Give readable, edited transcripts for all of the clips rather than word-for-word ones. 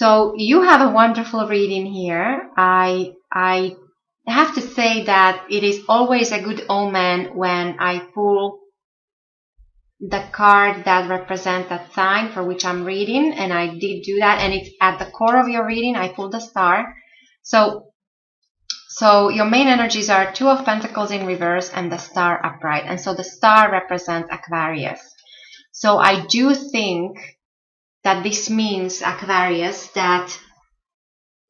So you have a wonderful reading here. I have to say that it is always a good omen when I pull the card that represents that sign for which I'm reading, and I did do that, and it's at the core of your reading. I pulled the star. So your main energies are Two of Pentacles in reverse and the star upright, and so the star represents Aquarius. So I do think that this means, Aquarius, that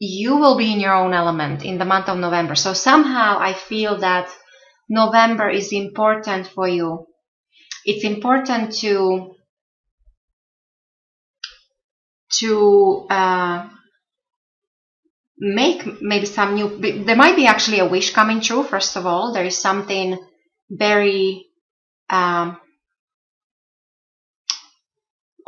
you will be in your own element in the month of November. So somehow I feel that November is important for you. It's important to make maybe some new, there might be actually a wish coming true. First of all, there is something very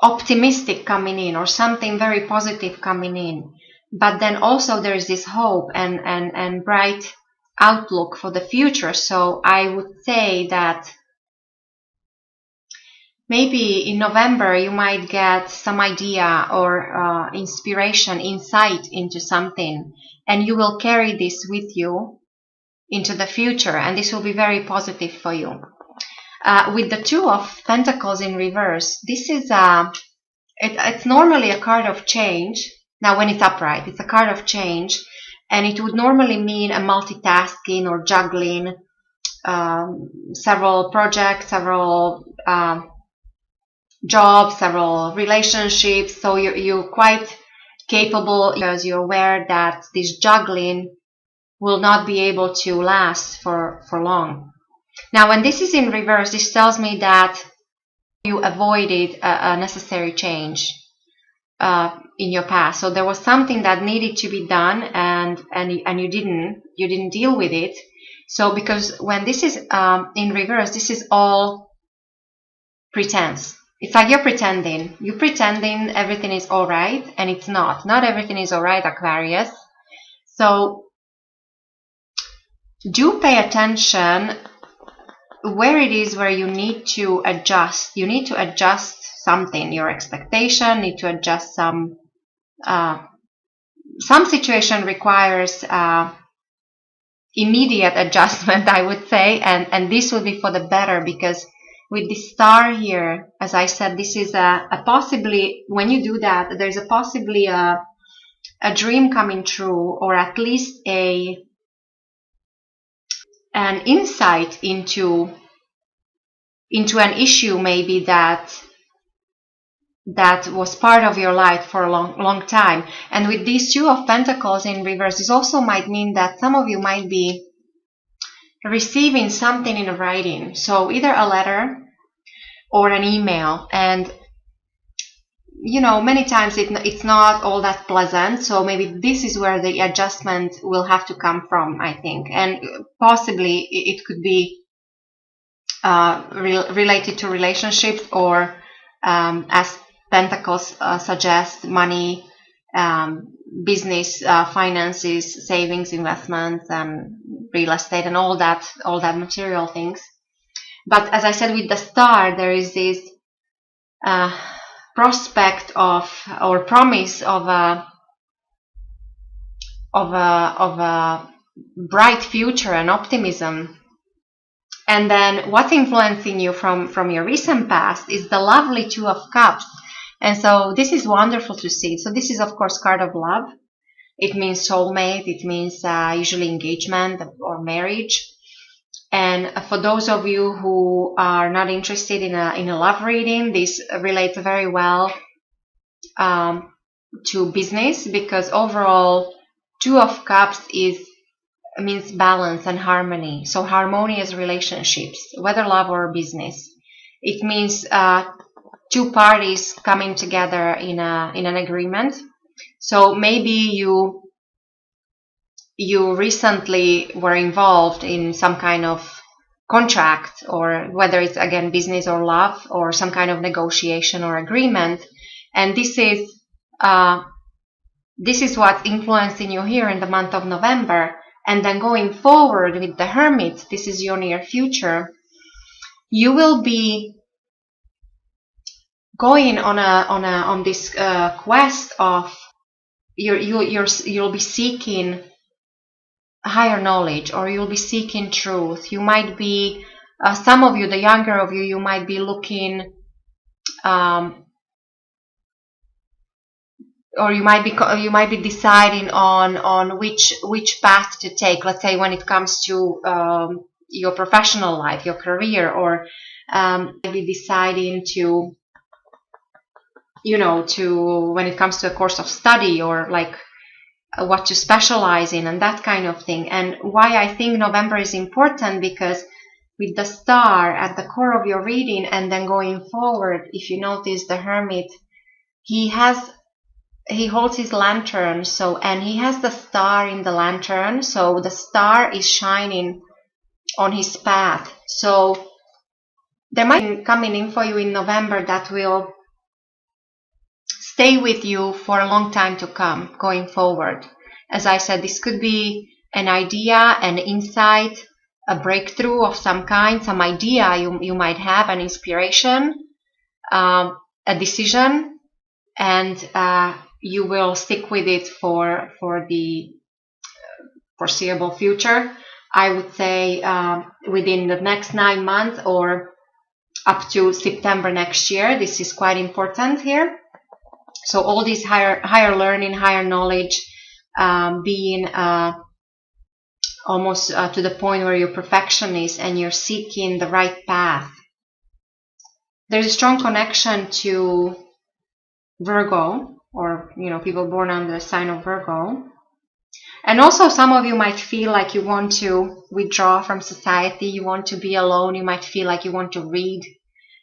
optimistic coming in, or something very positive coming in. But then also there is this hope and bright outlook for the future. So I would say that maybe in November you might get some idea or inspiration, insight into something, and you will carry this with you into the future, and this will be very positive for you. With the Two of Pentacles in reverse, this is it's normally a card of change. Now when it's upright, it's a card of change, and it would normally mean a multitasking or juggling several projects, several jobs, several relationships. So you're quite capable, because you're aware that this juggling will not be able to last for long. Now when this is in reverse, this tells me that you avoided a necessary change in your past. So there was something that needed to be done, and you didn't deal with it. So because when this is in reverse, this is all pretense. It's like you're pretending everything is all right, and it's not everything is all right, Aquarius. So do pay attention where it is where you need to adjust. You need to adjust something, your expectation, need to adjust some situation requires immediate adjustment, I would say, and this will be for the better, because with the star here, as I said, this is a possibly, when you do that, there's a possibly a dream coming true, or at least an insight into an issue maybe that was part of your life for a long time. And with these Two of Pentacles in reverse, this also might mean that some of you might be receiving something in writing. So either a letter or an email, and many times it's not all that pleasant. So maybe this is where the adjustment will have to come from, I think, and possibly it could be related to relationships, or as Pentacles suggest, money, business, finances, savings, investments, and real estate, and all that material things. But as I said, with the star, there is this prospect of, or promise of a bright future and optimism. And then what's influencing you from your recent past is the lovely Two of Cups. And so this is wonderful to see. So this is, of course, card of love. It means soulmate. It means usually engagement or marriage. And for those of you who are not interested in a love reading, this relates very well to business, because overall Two of Cups means balance and harmony. So harmonious relationships, whether love or business. It means two parties coming together in an agreement. So maybe you recently were involved in some kind of contract, or whether it's again business or love, or some kind of negotiation or agreement, and this is what's influencing you here in the month of November. And then going forward with the Hermit, this is your near future. You will be going on this quest of you'll be seeking higher knowledge, or you'll be seeking truth. You might be, some of you, the younger of you, you might be looking, or you might be deciding on which path to take. Let's say when it comes to your professional life, your career, or maybe deciding to, when it comes to a course of study, or like what to specialize in, and that kind of thing. And why I think November is important, because with the star at the core of your reading, and then going forward, if you notice the Hermit, he holds his lantern, and he has the star in the lantern, so the star is shining on his path. So there might be coming in for you in November that will stay with you for a long time to come, going forward. As I said, this could be an idea, an insight, a breakthrough of some kind, some idea you might have, an inspiration, a decision, and you will stick with it for the foreseeable future. I would say within the next 9 months, or up to September next year. This is quite important here. So all this higher learning, higher knowledge, being almost to the point where you're perfectionist and you're seeking the right path. There's a strong connection to Virgo, or people born under the sign of Virgo. And also some of you might feel like you want to withdraw from society, you want to be alone, you might feel like you want to read,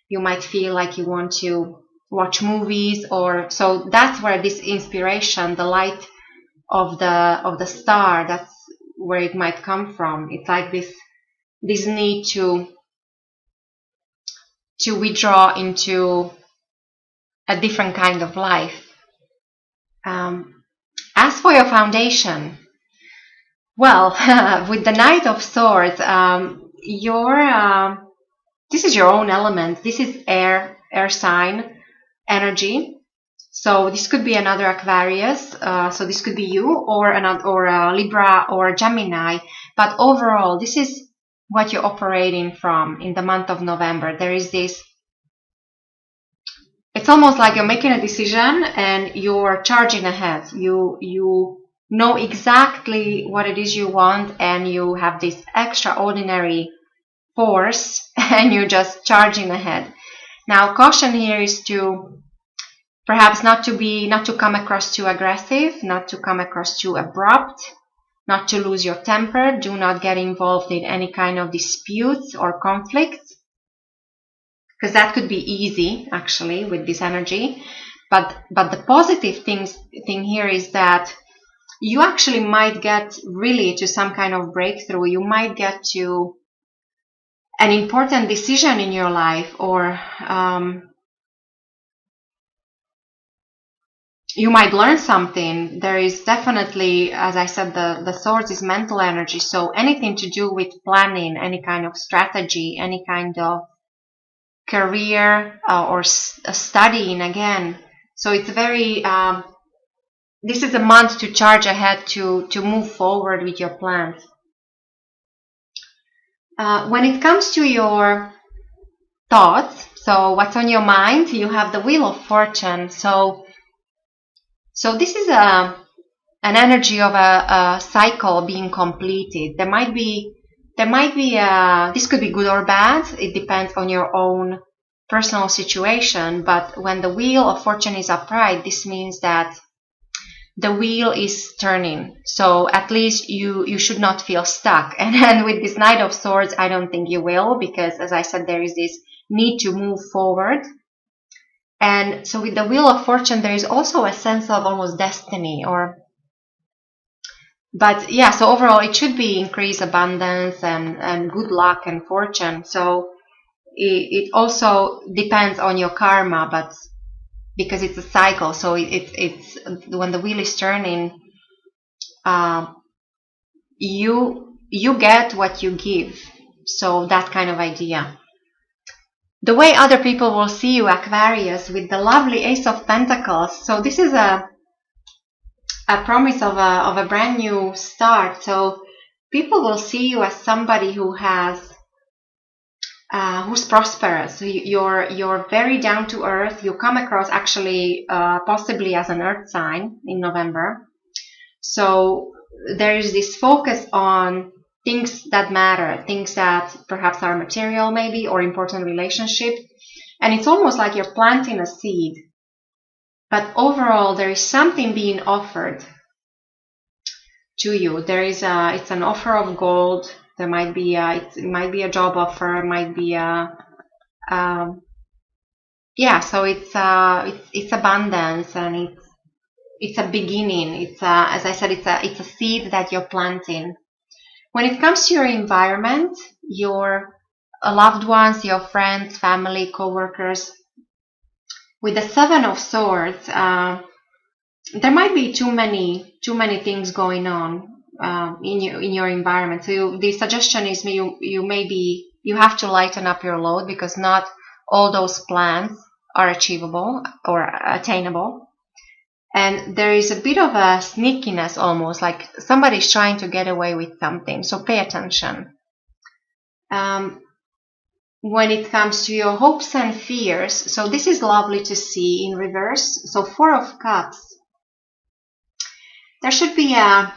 you might feel like you want to watch movies, or so that's where this inspiration, the light of the star, that's where it might come from. It's like this need to withdraw into a different kind of life. As for your foundation, well, with the Knight of Swords, this is your own element. This is air sign energy. So this could be another Aquarius. So this could be you, or a Libra, or Gemini. But overall, this is what you're operating from in the month of November. There is this. It's almost like you're making a decision and you're charging ahead. You know exactly what it is you want, and you have this extraordinary force, and you're just charging ahead. Now, caution here is to perhaps not to come across too aggressive, not to come across too abrupt, not to lose your temper. Do not get involved in any kind of disputes or conflicts, because that could be easy actually with this energy. But the positive thing here is that you actually might get really to some kind of breakthrough. You might get to an important decision in your life, or you might learn something. There is definitely, as I said, the Swords is mental energy. So anything to do with planning, any kind of strategy, any kind of career, or studying again. So it's very, this is a month to charge ahead, to move forward with your plans. When it comes to your thoughts, so what's on your mind, you have the Wheel of Fortune. So this is an energy of a cycle being completed. There might be this could be good or bad. It depends on your own personal situation. But when the Wheel of Fortune is upright, this means that the wheel is turning. So at least you should not feel stuck. And then with this Knight of Swords, I don't think you will, because as I said, there is this need to move forward. And so with the Wheel of Fortune, there is also a sense of almost destiny, but yeah, so overall it should be increased abundance and good luck and fortune. So it also depends on your karma, but because it's a cycle, so it's when the wheel is turning, you get what you give. So that kind of idea. The way other people will see you, Aquarius, with the lovely Ace of Pentacles. So this is a a promise of a brand new start. So people will see you as somebody who has who's prosperous. You're very down to earth. You come across actually possibly as an earth sign in November. So there is this focus on things that matter, things that perhaps are material maybe, or important relationship. And it's almost like you're planting a seed. But overall, there is something being offered to you. There is it's an offer of gold. There might be it might be a job offer. It might be yeah. So it's abundance, and it's a beginning. It's as I said, it's a seed that you're planting. When it comes to your environment, your loved ones, your friends, family, co-workers, with the Seven of Swords, there might be too many things going on in your environment. So the suggestion is you have to lighten up your load, because not all those plans are achievable or attainable. And there is a bit of a sneakiness, almost like somebody's trying to get away with something. So pay attention. When it comes to your hopes and fears, so this is lovely to see in reverse. So Four of Cups. There should be a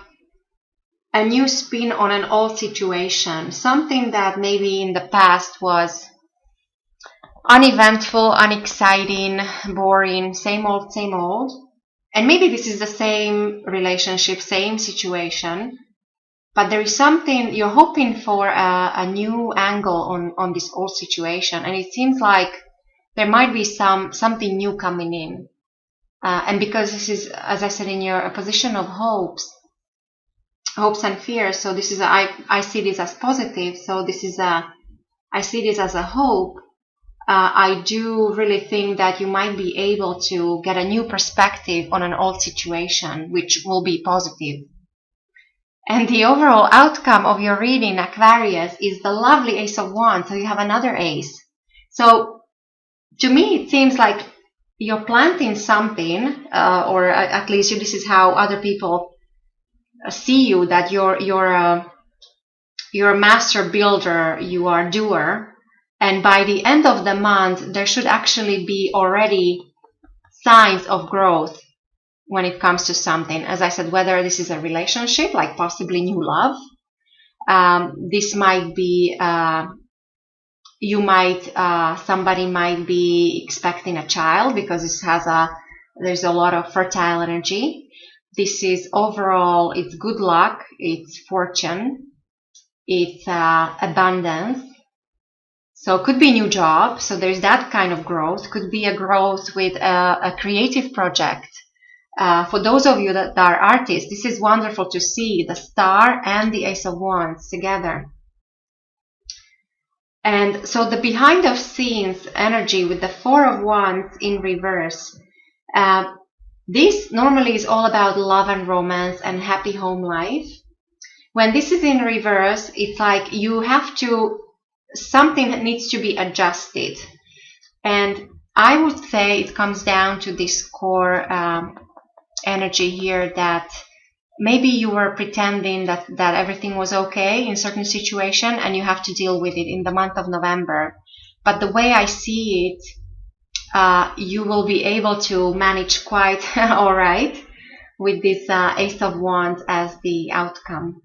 new spin on an old situation, something that maybe in the past was uneventful, unexciting, boring, same old, same old. And maybe this is the same relationship, same situation, but there is something you're hoping for, a new angle on this old situation. And it seems like there might be something new coming in. And because this is, as I said, in your position of hopes and fears, so this is I see this as positive. So this is I see this as a hope. I do really think that you might be able to get a new perspective on an old situation, which will be positive. And the overall outcome of your reading, Aquarius, is the lovely Ace of Wands. So you have another ace. So to me, it seems like you're planting something, or at least this is how other people see you, that you're a master builder, you are a doer. And by the end of the month, there should actually be already signs of growth when it comes to something. As I said, whether this is a relationship, like possibly new love, this might be, somebody might be expecting a child, because this there's a lot of fertile energy. This is overall, it's good luck, it's fortune, it's abundance. So it could be a new job. So there's that kind of growth. Could be a growth with a creative project. For those of you that are artists, this is wonderful to see the Star and the Ace of Wands together. And so the behind the scenes energy with the Four of Wands in reverse. This normally is all about love and romance and happy home life. When this is in reverse, it's like you have to, something that needs to be adjusted. And I would say it comes down to this core energy here, that maybe you were pretending that everything was okay in certain situation, and you have to deal with it in the month of November. But the way I see it, you will be able to manage quite all right with this Ace of Wands as the outcome.